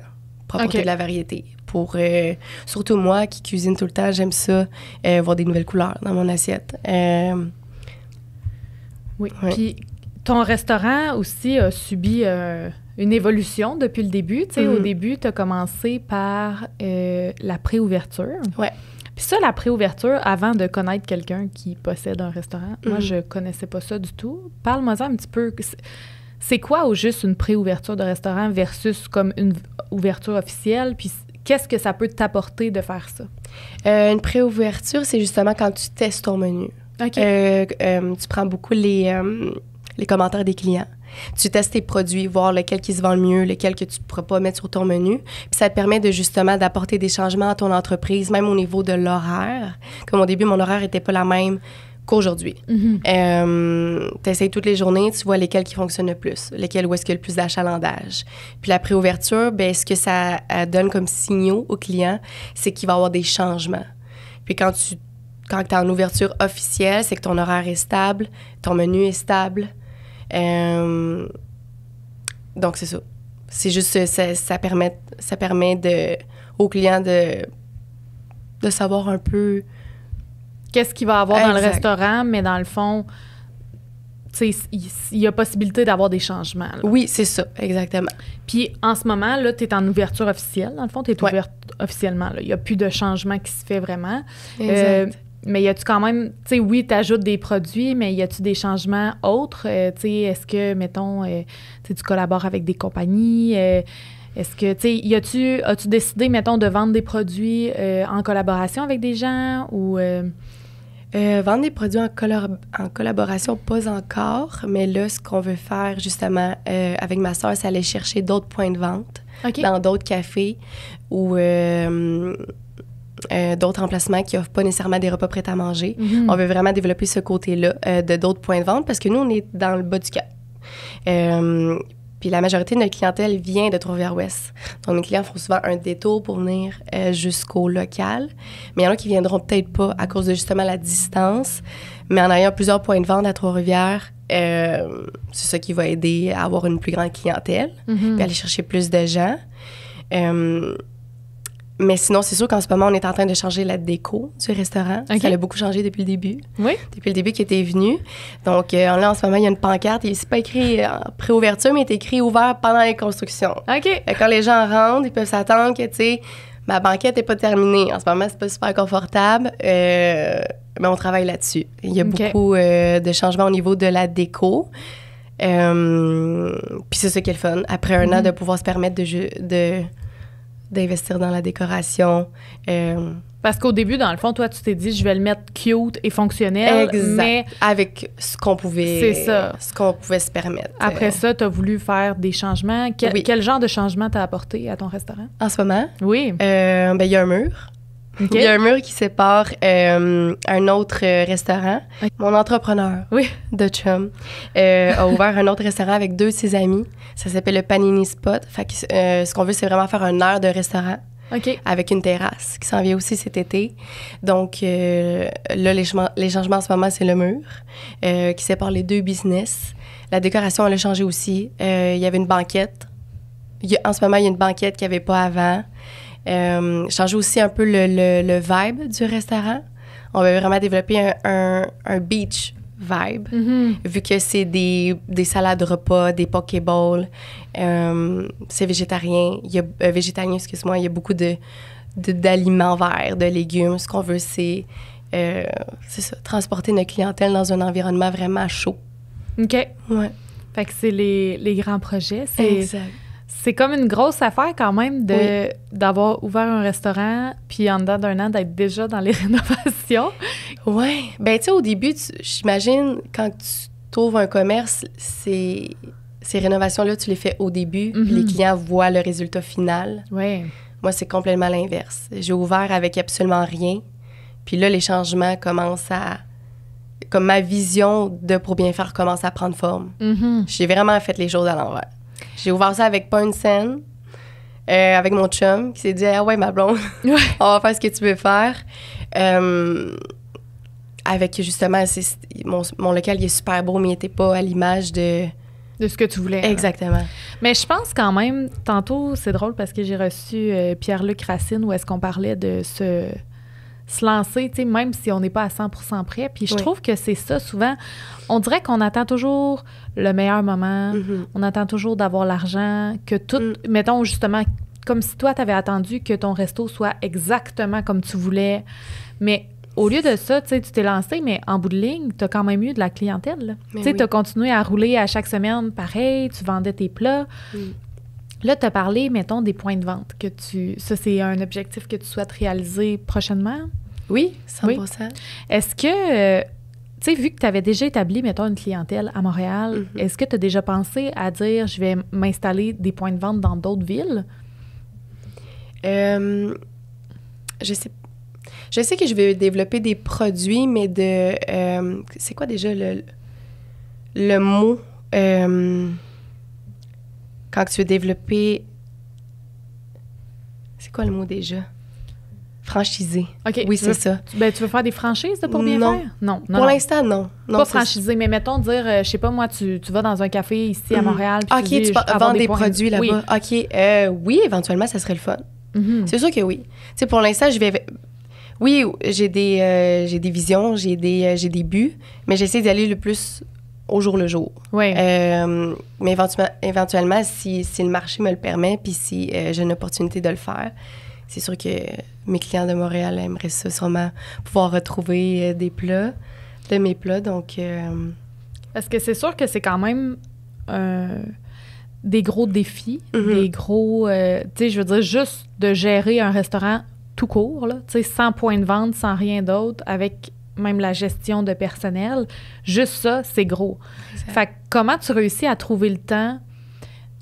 pour apporter de la variété. Pour, surtout moi qui cuisine tout le temps, j'aime ça, voir des nouvelles couleurs dans mon assiette. Oui. Puis ton restaurant aussi a subi une évolution depuis le début. Tu sais, au début, tu as commencé par la préouverture. Ouais. Puis ça, la préouverture, avant de connaître quelqu'un qui possède un restaurant, moi, je connaissais pas ça du tout. Parle-moi un petit peu. C'est quoi au juste une préouverture de restaurant versus comme une ouverture officielle? Puis qu'est-ce que ça peut t'apporter de faire ça? Une préouverture, c'est justement quand tu testes ton menu. OK. Tu prends beaucoup les commentaires des clients. Tu testes tes produits, voir lequel qui se vend le mieux, lequel que tu ne pourras pas mettre sur ton menu. Puis ça te permet de justement d'apporter des changements à ton entreprise, même au niveau de l'horaire. Comme au début, mon horaire n'était pas la même qu'aujourd'hui. Tu essaies toutes les journées, tu vois lesquels qui fonctionnent le plus, lesquels où est-ce qu'il y a le plus d'achalandage. Puis la préouverture, bien, ce que ça donne comme signaux aux clients, c'est qu'il va y avoir des changements. Puis quand tu es en ouverture officielle, c'est que ton horaire est stable, ton menu est stable. Donc, c'est ça. C'est juste, ça permet aux clients de savoir un peu... Qu'est-ce qu'il va y avoir dans le restaurant, mais dans le fond, tu sais, il y a possibilité d'avoir des changements. Là. Oui, c'est ça, exactement. Puis, en ce moment, là, tu es en ouverture officielle. Dans le fond, tu es ouverte officiellement. Il n'y a plus de changement qui se fait vraiment. Exact. Mais y a-tu quand même, tu sais, oui, tu ajoutes des produits, mais y a-tu des changements autres? Tu sais, est-ce que, mettons, tu collabores avec des compagnies? Est-ce que, tu sais, as-tu décidé, mettons, de vendre des produits en collaboration avec des gens ou... Vendre des produits en collaboration, pas encore, mais là, ce qu'on veut faire, justement, avec ma soeur, c'est aller chercher d'autres points de vente dans d'autres cafés ou... d'autres emplacements qui n'offrent pas nécessairement des repas prêts à manger. On veut vraiment développer ce côté-là de d'autres points de vente parce que nous, on est dans le bas du Cap. Puis la majorité de notre clientèle vient de Trois-Rivières-Ouest. Donc, mes clients font souvent un détour pour venir jusqu'au local. Mais il y en a qui viendront peut-être pas à cause de justement la distance. Mais en ayant plusieurs points de vente à Trois-Rivières, c'est ça qui va aider à avoir une plus grande clientèle puis aller chercher plus de gens. Mais sinon, c'est sûr qu'en ce moment, on est en train de changer la déco du restaurant. Ça a beaucoup changé depuis le début. Oui. Depuis le début qu'il était venu. Donc, là, en ce moment, il y a une pancarte. C'est pas écrit préouverture, mais il est écrit ouvert pendant les constructions. OK. Quand les gens rentrent, ils peuvent s'attendre que, tu sais, ma banquette n'est pas terminée. En ce moment, c'est pas super confortable, mais on travaille là-dessus. Il y a beaucoup de changements au niveau de la déco. Puis c'est ça qui est le fun. Après un an, de pouvoir se permettre d'investir dans la décoration. Parce qu'au début, dans le fond, toi, tu t'es dit, je vais le mettre cute et fonctionnel. Exact. Mais avec ce qu'on pouvait... C'est ça. Ce qu'on pouvait se permettre. Après ça, tu as voulu faire des changements. Quel genre de changement t'as apporté à ton restaurant? En ce moment? Oui. Ben, il y a un mur. Il y a un mur qui sépare un autre restaurant. Mon entrepreneur de chum a ouvert un autre restaurant avec 2 de ses amis. Ça s'appelle le Panini Spot. Fait que, ce qu'on veut, c'est vraiment faire un air de restaurant avec une terrasse qui s'en vient aussi cet été. Donc, là, les changements en ce moment, c'est le mur qui sépare les 2 business. La décoration, elle a changé aussi. Il y avait une banquette. En ce moment, il y a une banquette qu'il n'y avait pas avant. Changer aussi un peu le vibe du restaurant. On va vraiment développer un beach vibe, vu que c'est des salades repas, des pokéballs. C'est végétarien. Végétalien, excuse-moi. Il y a beaucoup d'aliments verts, de légumes. Ce qu'on veut, c'est ça, transporter notre clientèle dans un environnement vraiment chaud. OK. Ouais. Fait que c'est les grands projets. Exact. C'est comme une grosse affaire quand même d'avoir ouvert un restaurant puis en dedans d'un an d'être déjà dans les rénovations. Oui. Ben tu sais, au début, j'imagine, quand tu ouvres un commerce, ces rénovations-là, tu les fais au début, puis les clients voient le résultat final. Oui. Moi, c'est complètement l'inverse. J'ai ouvert avec absolument rien, puis là, les changements commencent à... Comme ma vision de Pour bien faire commence à prendre forme. J'ai vraiment fait les choses à l'envers. J'ai ouvert ça avec pas une scène, avec mon chum, qui s'est dit « Ah ouais, ma blonde, on va faire ce que tu veux faire. » Avec, justement, mon local, il est super beau, mais il n'était pas à l'image de ce que tu voulais. Exactement. Mais je pense quand même, tantôt, c'est drôle parce que j'ai reçu Pierre-Luc Racine où est-ce qu'on parlait de se lancer, tu sais, même si on n'est pas à 100% prêt. Puis je trouve que c'est ça, souvent, on dirait qu'on attend toujours le meilleur moment, on attend toujours d'avoir l'argent, que tout, mettons justement, comme si toi, tu avais attendu que ton resto soit exactement comme tu voulais, mais au lieu de ça, tu sais, tu t'es lancé, mais en bout de ligne, tu as quand même eu de la clientèle. Tu sais, tu as continué à rouler à chaque semaine, pareil, tu vendais tes plats. Là, tu as parlé, mettons, des points de vente. Ça, c'est un objectif que tu souhaites réaliser prochainement? Oui, 100%. Oui. Est-ce que, tu sais, vu que tu avais déjà établi, mettons, une clientèle à Montréal, est-ce que tu as déjà pensé à dire, je vais m'installer des points de vente dans d'autres villes? Je sais que je vais développer des produits, mais c'est quoi déjà le mot quand tu veux développer... C'est quoi le mot déjà? Franchisé. OK. Oui, c'est ça. Tu veux faire des franchises pour bien faire? Non. Pour l'instant, non. Pas franchisé, mais mettons dire, je sais pas moi, tu vas dans un café ici à Montréal. Puis tu vends des produits là-bas. OK. Oui, éventuellement, ça serait le fun. C'est sûr que oui. Tu sais, pour l'instant, je vais... Oui, j'ai des visions, j'ai des buts, mais j'essaie d'aller le plus au jour le jour. Oui. Mais éventuellement, si le marché me le permet, puis si j'ai une opportunité de le faire, c'est sûr que mes clients de Montréal aimeraient ça, sûrement pouvoir retrouver des plats, de mes plats, donc... Parce que c'est sûr que c'est quand même... des gros défis, des gros... tu sais, je veux dire, juste de gérer un restaurant tout court, là, tu sais, sans point de vente, sans rien d'autre, avec même la gestion de personnel, juste ça, c'est gros. Exact. Fait que comment tu réussis à trouver le temps,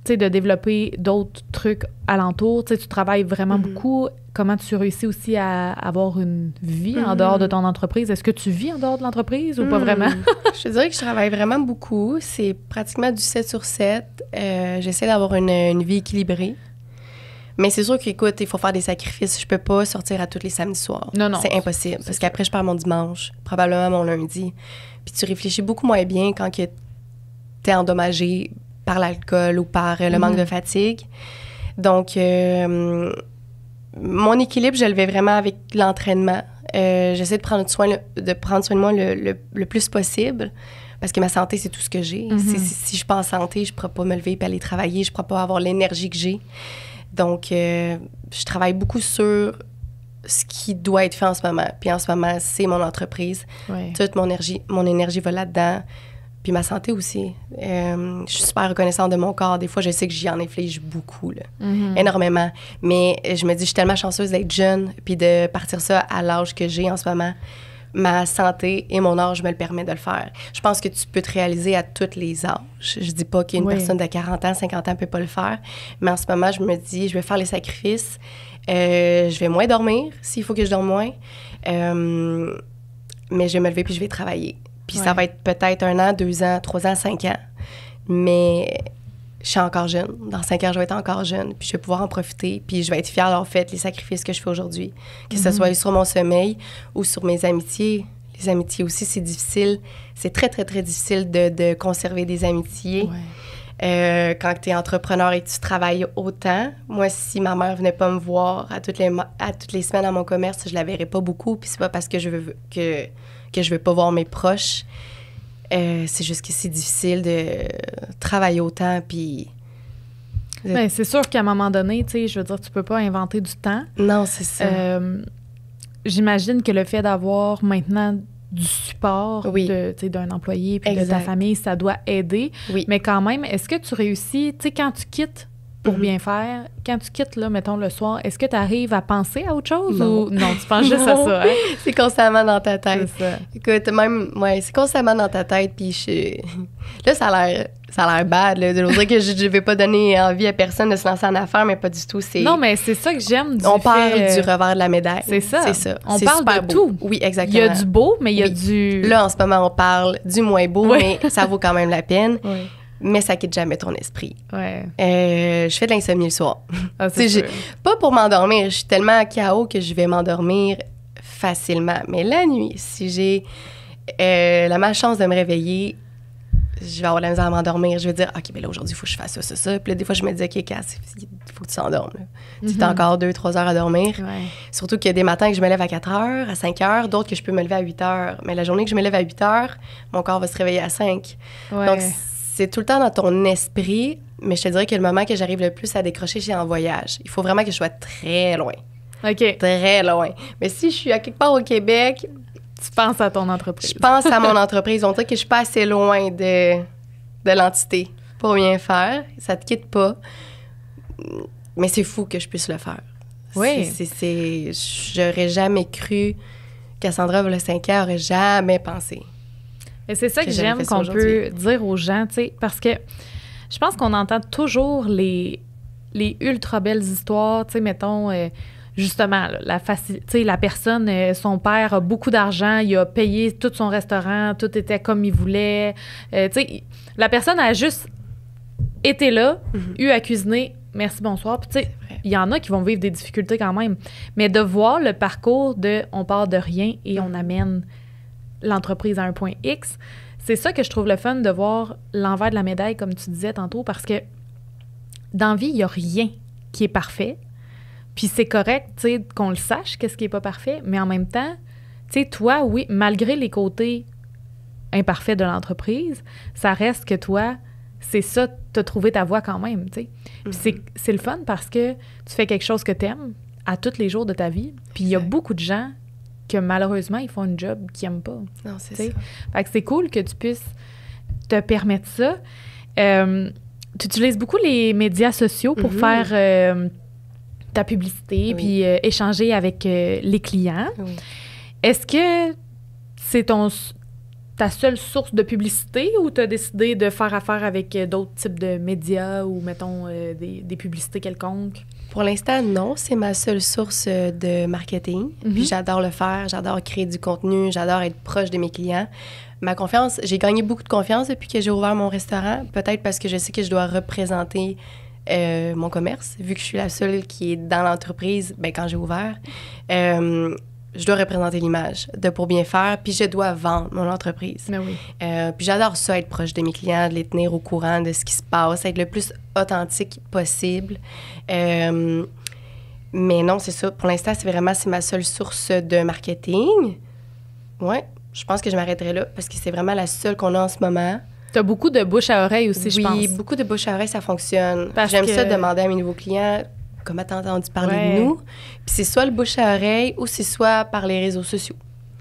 tu sais, de développer d'autres trucs alentour? Tu sais, tu travailles vraiment beaucoup. Comment tu réussis aussi à avoir une vie en dehors de ton entreprise? Est-ce que tu vis en dehors de l'entreprise ou pas vraiment? Je te dirais que je travaille vraiment beaucoup. C'est pratiquement du 7 sur 7. J'essaie d'avoir une vie équilibrée. Mais c'est sûr qu'écoute, il faut faire des sacrifices. Je peux pas sortir à tous les samedis soirs. Non. C'est impossible. Parce qu'après, je pars mon dimanche, probablement mon lundi. Puis tu réfléchis beaucoup moins bien quand tu es endommagé par l'alcool ou par le manque de fatigue. Donc, mon équilibre, je le vais vraiment avec l'entraînement. J'essaie de prendre soin de moi le plus possible. Parce que ma santé, c'est tout ce que j'ai. Si je suis pas en santé, je ne pourrais pas me lever et aller travailler. Je ne pourrais pas avoir l'énergie que j'ai. Donc, je travaille beaucoup sur ce qui doit être fait en ce moment. Puis en ce moment, c'est mon entreprise. Ouais. Toute mon énergie va là-dedans. Puis ma santé aussi. Je suis super reconnaissante de mon corps. Des fois, je sais que j'y en inflige beaucoup, là, énormément. Mais je me dis, je suis tellement chanceuse d'être jeune puis de partir ça à l'âge que j'ai en ce moment. Ma santé et mon âge me le permettent de le faire. Je pense que tu peux te réaliser à tous les âges. Je dis pas qu'une personne de 40 ans, 50 ans peut pas le faire, mais en ce moment, je me dis, je vais faire les sacrifices. Je vais moins dormir, s'il faut que je dorme moins. Mais je vais me lever puis je vais travailler. Puis ça va être peut-être 1 an, 2 ans, 3 ans, 5 ans. Mais je suis encore jeune. Dans 5 ans, je vais être encore jeune. Puis je vais pouvoir en profiter. Puis je vais être fière d'avoir fait les sacrifices que je fais aujourd'hui. Que ce soit sur mon sommeil ou sur mes amitiés. Les amitiés aussi, c'est difficile. C'est très, très, très difficile de conserver des amitiés. Ouais. Quand tu es entrepreneur et que tu travailles autant. Moi, si ma mère venait pas me voir à toutes les semaines à mon commerce, je la verrais pas beaucoup. Puis c'est pas parce que je veux pas voir mes proches. C'est juste que c'est difficile de travailler autant, puis... Bien, c'est sûr qu'à un moment donné, tu sais, je veux dire, tu peux pas inventer du temps. Non, c'est ça. J'imagine que le fait d'avoir maintenant du support d'un employé puis de ta famille, ça doit aider. Oui. Mais quand même, est-ce que tu réussis, tu sais, quand tu quittes pour bien faire, quand tu quittes, là, mettons, le soir, est-ce que tu arrives à penser à autre chose ou non, tu penses juste à ça? Hein? C'est constamment dans ta tête. C'est ça. Écoute, même, c'est constamment dans ta tête, puis là, ça a l'air bad, là, de dire que je vais pas donner envie à personne de se lancer en affaires, mais pas du tout. Non, mais c'est ça que j'aime On parle du revers de la médaille. C'est ça. On c'est parle de tout. Oui, exactement. Il y a du beau, mais il y a du... Là, en ce moment, on parle du moins beau, mais ça vaut quand même la peine. Oui. Mais ça quitte jamais ton esprit. Ouais. Je fais de l'insomnie le soir. Ah, c'est sûr. Pas pour m'endormir. Je suis tellement à KO que je vais m'endormir facilement. Mais la nuit, si j'ai la malchance de me réveiller, je vais avoir la misère à m'endormir. Je vais dire, OK, là, aujourd'hui, il faut que je fasse ça. Puis là, des fois, je me dis, OK, Cass, il faut que tu t'endormes. Tu as encore 2-3 heures à dormir. Ouais. Surtout qu'il y a des matins que je me lève à 4 heures, à 5 heures, d'autres que je peux me lever à 8 heures. Mais la journée que je me lève à 8 heures, mon corps va se réveiller à 5. Ouais. Donc, c'est tout le temps dans ton esprit, mais je te dirais que le moment que j'arrive le plus à décrocher, c'est en voyage. Il faut vraiment que je sois très loin. OK. Très loin. Mais si je suis à quelque part au Québec... Tu penses à ton entreprise. Je pense à mon entreprise. On dirait que je suis pas assez loin de l'entité pour bien faire. Ça te quitte pas. Mais c'est fou que je puisse le faire. Oui. J'aurais jamais cru, Cassandra, il y a 5 ans, aurait jamais pensé. Et c'est ça que j'aime qu'on peut dire aux gens, tu sais, parce que je pense qu'on entend toujours les ultra belles histoires, tu sais, mettons, justement, là, la personne, son père a beaucoup d'argent, il a payé tout son restaurant, tout était comme il voulait. Tu sais, la personne a juste été là, eu à cuisiner, merci, bonsoir. Puis, tu sais, il y en a qui vont vivre des difficultés quand même. Mais de voir le parcours de on part de rien et on amène l'entreprise à un point X, c'est ça que je trouve le fun de voir l'envers de la médaille, comme tu disais tantôt, parce que dans la vie, il n'y a rien qui est parfait. Puis c'est correct, tu sais, qu'on le sache, qu'est-ce qui n'est pas parfait, mais en même temps, tu sais, toi, oui, malgré les côtés imparfaits de l'entreprise, ça reste que toi, c'est ça, t'as trouvé ta voie quand même, tu sais. Puis c'est le fun parce que tu fais quelque chose que t'aimes à tous les jours de ta vie, puis il y a beaucoup de gens que malheureusement, ils font un job qu'ils n'aiment pas. Non, c'est ça. ça. Fait que c'est cool que tu puisses te permettre ça. Tu utilises beaucoup les médias sociaux pour faire ta publicité, puis échanger avec les clients. Oui. Est-ce que c'est ta seule source de publicité ou tu as décidé de faire affaire avec d'autres types de médias ou, mettons, des publicités quelconques? Pour l'instant, non. C'est ma seule source de marketing. Puis j'adore le faire. J'adore créer du contenu. J'adore être proche de mes clients. Ma confiance, j'ai gagné beaucoup de confiance depuis que j'ai ouvert mon restaurant. Peut-être parce que je sais que je dois représenter mon commerce. Vu que je suis la seule qui est dans l'entreprise, bien, quand j'ai ouvert, je dois représenter l'image de Pour bien faire, puis je dois vendre mon entreprise. Mais oui. Puis j'adore ça, être proche de mes clients, de les tenir au courant de ce qui se passe, être le plus authentique possible. Mais non, c'est ça. Pour l'instant, c'est ma seule source de marketing. Ouais, je pense que je m'arrêterai là parce que c'est vraiment la seule qu'on a en ce moment. Tu as beaucoup de bouche à oreille aussi, je pense. Oui, beaucoup de bouche à oreille, ça fonctionne. J'aime ça demander à mes nouveaux clients comment t'as entendu parler de nous. Puis c'est soit le bouche à oreille ou c'est soit par les réseaux sociaux.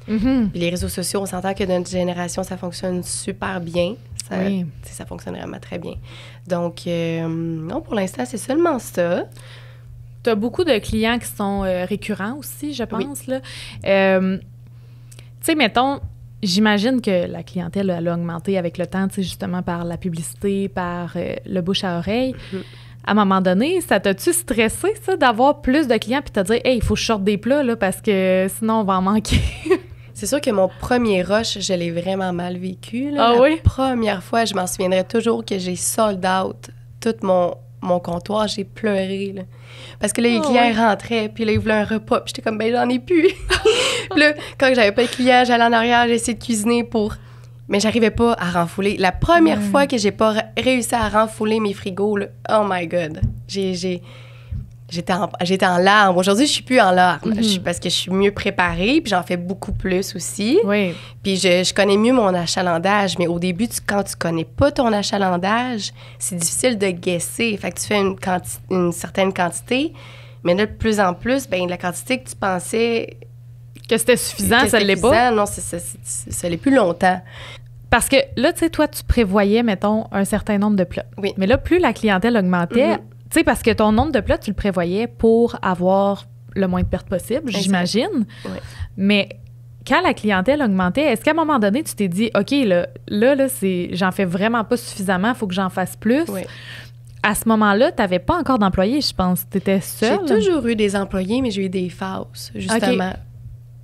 Puis les réseaux sociaux, on s'entend que dans notre génération, ça fonctionne super bien. Ça fonctionne vraiment très bien. Donc, non, pour l'instant, c'est seulement ça. Tu as beaucoup de clients qui sont récurrents aussi, je pense. Oui. Tu sais, mettons, j'imagine que la clientèle, elle a augmenté avec le temps, tu sais, justement par la publicité, par le bouche à oreille. À un moment donné, ça t'a-tu stressé, ça, d'avoir plus de clients puis te dire « Hey, il faut que je sorte des plats, là, parce que sinon, on va en manquer. » C'est sûr que mon premier rush, je l'ai vraiment mal vécu. Là. La première fois, je m'en souviendrai toujours que j'ai sold out tout mon comptoir. J'ai pleuré, là. Parce que là, les clients rentraient, puis là, ils voulaient un repas. Puis j'étais comme « Ben, j'en ai plus. » Puis là, quand j'avais pas de clients, j'allais en arrière, j'essayais de cuisiner pour... Mais j'arrivais pas à renfouler. La première fois que j'ai pas réussi à renfouler mes frigos, là, oh my God, j'étais en larmes. Aujourd'hui, je suis plus en larmes parce que je suis mieux préparée, puis j'en fais beaucoup plus aussi. Oui. Puis je connais mieux mon achalandage, mais au début, quand tu connais pas ton achalandage, c'est difficile de guesser. Fait que tu fais une certaine quantité, mais là, de plus en plus, ben la quantité que tu pensais... Que c'était suffisant, ça ne l'est pas? Non, ça l'est plus longtemps. Parce que là, tu sais, toi, tu prévoyais, mettons, un certain nombre de plats. Oui. Mais là, plus la clientèle augmentait, tu sais, parce que ton nombre de plats, tu le prévoyais pour avoir le moins de pertes possible, j'imagine. Oui. Mais quand la clientèle augmentait, est-ce qu'à un moment donné, tu t'es dit, OK, là j'en fais vraiment pas suffisamment, il faut que j'en fasse plus? Oui. À ce moment-là, tu n'avais pas encore d'employés, je pense. Tu étais seule. J'ai toujours eu des employés, mais j'ai eu des phases, justement. Okay.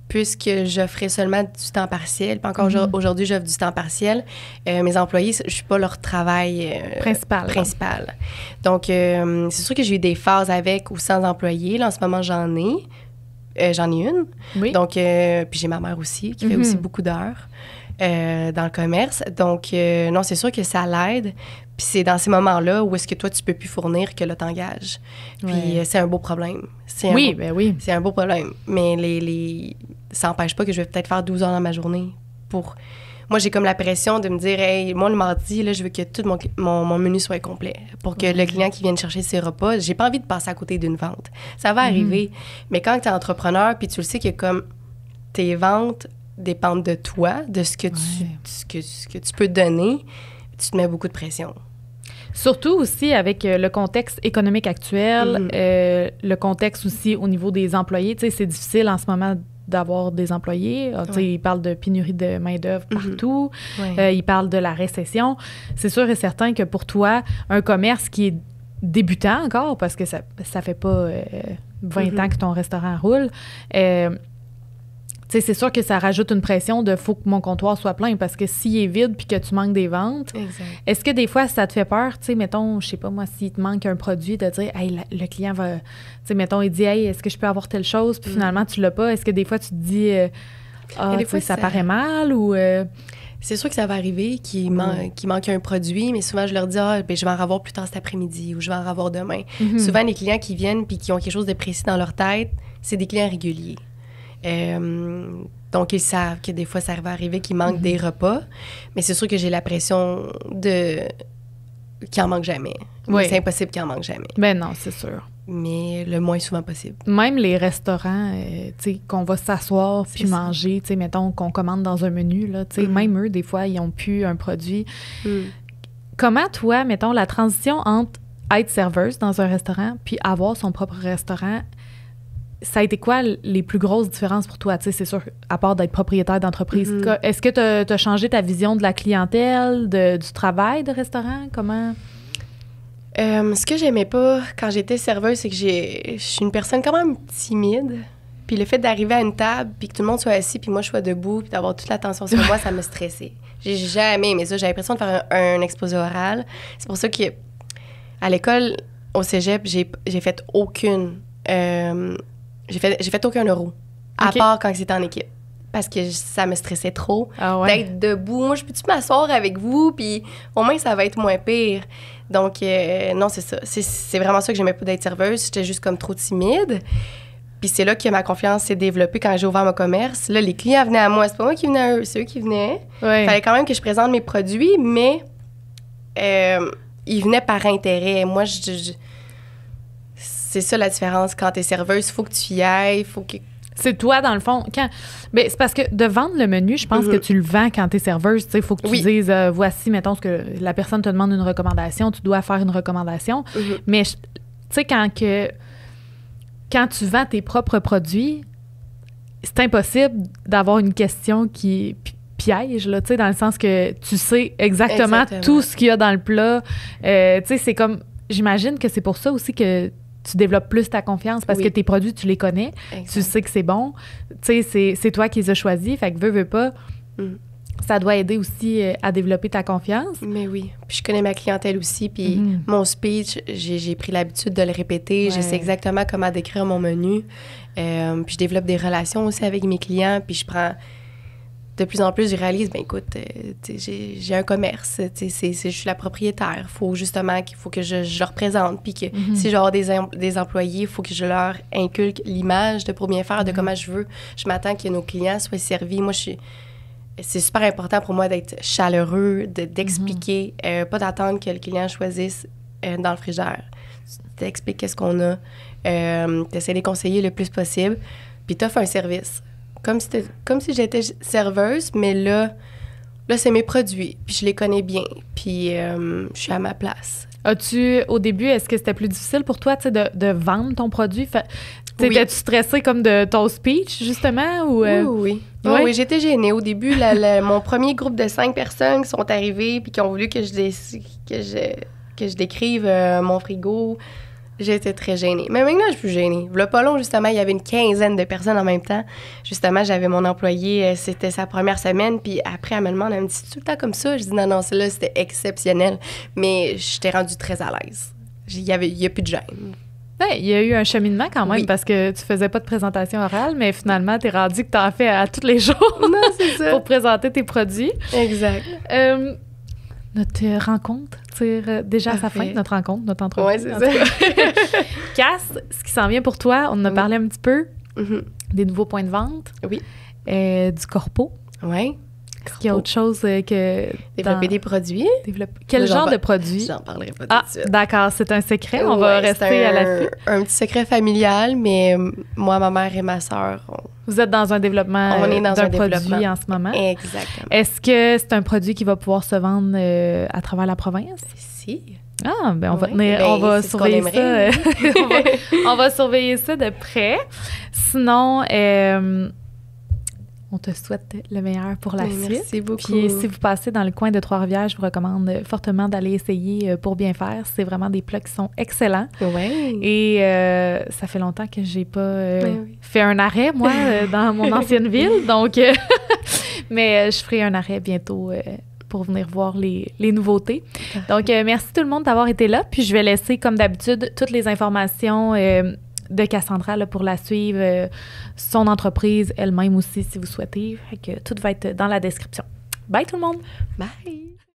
Puisque j'offrais seulement du temps partiel. Puis encore aujourd'hui, j'offre du temps partiel. Mes employés, je ne suis pas leur travail principal. Donc, c'est sûr que j'ai eu des phases avec ou sans employés. Là, en ce moment, j'en ai une. Oui. Donc, puis j'ai ma mère aussi, qui fait aussi beaucoup d'heures. dans le commerce. Donc, non, c'est sûr que ça l'aide. Puis c'est dans ces moments-là où est-ce que toi, tu peux plus fournir que là, t'engages. Puis c'est un beau problème. Oui. C'est un beau problème. Mais ça n'empêche pas que je vais peut-être faire 12 heures dans ma journée pour... Moi, j'ai comme la pression de me dire, hey, moi, le mardi, là, je veux que tout mon menu soit complet pour que le client qui vienne chercher ses repas, j'ai pas envie de passer à côté d'une vente. Ça va arriver. Mais quand tu es entrepreneur, puis tu le sais que comme tes ventes dépendent de toi, de ce que tu peux donner, tu te mets beaucoup de pression. Surtout aussi avec le contexte économique actuel, le contexte aussi au niveau des employés. Tu sais, c'est difficile en ce moment d'avoir des employés. Tu sais, ils parlent de pénurie de main-d'œuvre partout. Ils parlent de la récession. C'est sûr et certain que pour toi, un commerce qui est débutant encore, parce que ça fait pas 20 ans que ton restaurant roule, tu sais, c'est sûr que ça rajoute une pression de « faut que mon comptoir soit plein » parce que s'il est vide puis que tu manques des ventes, est-ce que des fois, ça te fait peur? Tu sais, mettons, je sais pas moi, s'il te manque un produit, de dire « hey, le client va... » Tu sais, mettons, il dit « hey, est-ce que je peux avoir telle chose? » Puis finalement, tu l'as pas. Est-ce que des fois, tu te dis « ah, des fois, ça paraît mal? » ou C'est sûr que ça va arriver qu'il manque un produit, mais souvent, je leur dis « ah, ben, je vais en avoir plus tard cet après-midi » ou « je vais en avoir demain. » Souvent, les clients qui viennent puis qui ont quelque chose de précis dans leur tête, c'est des clients réguliers. Donc, ils savent que des fois, ça va arriver qu'il manque des repas, mais c'est sûr que j'ai la pression qu'il en manque jamais. C'est impossible qu'il en manque jamais. Ben non, c'est sûr. Mais le moins souvent possible. Même les restaurants, tu sais, qu'on va s'asseoir puis manger, tu sais, mettons qu'on commande dans un menu, là, tu sais, même eux, des fois, ils n'ont plus un produit. Comment, toi, mettons, la transition entre être serveuse dans un restaurant puis avoir son propre restaurant, ça a été quoi les plus grosses différences pour toi? Tu sais, c'est sûr, à part d'être propriétaire d'entreprise. Est-ce que tu as changé ta vision de la clientèle, du travail de restaurant? Comment? Ce que j'aimais pas quand j'étais serveuse, c'est que je suis une personne quand même timide. Puis le fait d'arriver à une table, puis que tout le monde soit assis, puis moi je sois debout, puis d'avoir toute l'attention sur moi, ça me stressait. J'ai jamais aimé ça. J'avais l'impression de faire un exposé oral. C'est pour ça que à l'école, au cégep, j'ai fait aucune... J'ai fait aucun euro, à part quand c'était en équipe. Parce que ça me stressait trop d'être debout. Moi, je peux-tu m'asseoir avec vous? Puis au moins, ça va être moins pire. Donc, non, c'est ça. C'est vraiment ça que j'aimais pas d'être serveuse. J'étais juste comme trop timide. Puis c'est là que ma confiance s'est développée quand j'ai ouvert mon commerce. Là, les clients venaient à moi. C'est pas moi qui venais à eux, c'est eux qui venaient. Il fallait quand même que je présente mes produits, mais ils venaient par intérêt. Moi, c'est ça la différence. Quand t'es serveuse, il faut que tu y ailles, faut que... C'est toi, dans le fond. Ben, c'est parce que de vendre le menu, je pense que tu le vends quand t'es serveuse. Il faut que tu dises, voici, mettons, ce que la personne te demande une recommandation, tu dois faire une recommandation. Mais, tu sais, quand tu vends tes propres produits, c'est impossible d'avoir une question qui piège, là, tu sais, dans le sens que tu sais exactement tout ce qu'il y a dans le plat. Tu sais, c'est comme... J'imagine que c'est pour ça aussi que tu développes plus ta confiance parce que tes produits, tu les connais. Tu sais que c'est bon. Tu sais, c'est toi qui les as choisis. Fait que veux pas, ça doit aider aussi à développer ta confiance. Mais oui. Puis je connais ma clientèle aussi. Puis mon speech, j'ai pris l'habitude de le répéter. Je sais exactement comment décrire mon menu. Puis je développe des relations aussi avec mes clients. Puis je prends... De plus en plus, je réalise, ben écoute, j'ai un commerce, je suis la propriétaire. Faut justement qu'il faut que je leur présente. Puis que si j'ai des employés, il faut que je leur inculque l'image de pour bien faire, de comment je m'attends que nos clients soient servis. Moi, c'est super important pour moi d'être chaleureux, d'expliquer, pas d'attendre que le client choisisse dans le frigidaire. T'expliques qu'est-ce qu'on a, t'essaies de les conseiller le plus possible, puis t'offres un service. Comme si j'étais serveuse, mais là, c'est mes produits, puis je les connais bien, puis je suis à ma place. Au début, est-ce que c'était plus difficile pour toi, tu sais, de vendre ton produit? Étais-tu stressée comme de ton speech, justement? Ou, Oui, j'étais gênée. Au début, mon premier groupe de 5 personnes qui sont arrivées puis qui ont voulu que je décrive mon frigo, j'étais très gênée. Mais maintenant, je suis plus gênée. V'là pas long, justement, il y avait une 15aine de personnes en même temps. Justement, j'avais mon employé, c'était sa première semaine, puis après, elle me demande, elle me dit, tout le temps comme ça? Je dis, non, celle-là, c'était exceptionnel. Mais j'étais rendue très à l'aise. Il y a plus de gêne. Ouais, il y a eu un cheminement quand même parce que tu faisais pas de présentation orale, mais finalement, tu es rendu que tu en fais à tous les jours non, c'est ça. pour présenter tes produits. Exact. Notre rencontre tire déjà à sa fin, notre rencontre, notre entreprise. Oui, c'est ça. Cass, ce qui s'en vient pour toi, on en a parlé un petit peu, des nouveaux points de vente, du corpo. Oui. Est-ce qu'il y a autre chose que... Développer des produits. Quel genre de produits? J'en parlerai pas tout de suite. D'accord, c'est un secret. On va rester à l'affût. Un petit secret familial, mais moi, ma mère et ma sœur... Vous êtes dans un développement d'un produit en ce moment. Exactement. Est-ce que c'est un produit qui va pouvoir se vendre à travers la province? Si. Ah, ben on va surveiller ça. On va surveiller ça de près. Sinon... on te souhaite le meilleur pour la suite. Merci beaucoup. Puis si vous passez dans le coin de Trois-Rivières, je vous recommande fortement d'aller essayer Pour Bien Faire. C'est vraiment des plats qui sont excellents. Oui. Et ça fait longtemps que j'ai pas fait un arrêt, moi, dans mon ancienne ville. Donc, mais je ferai un arrêt bientôt pour venir voir les nouveautés. Donc, merci tout le monde d'avoir été là. Puis je vais laisser, comme d'habitude, toutes les informations de Cassandra là, pour la suivre, son entreprise elle-même aussi si vous souhaitez. Fait que tout va être dans la description. Bye tout le monde! Bye!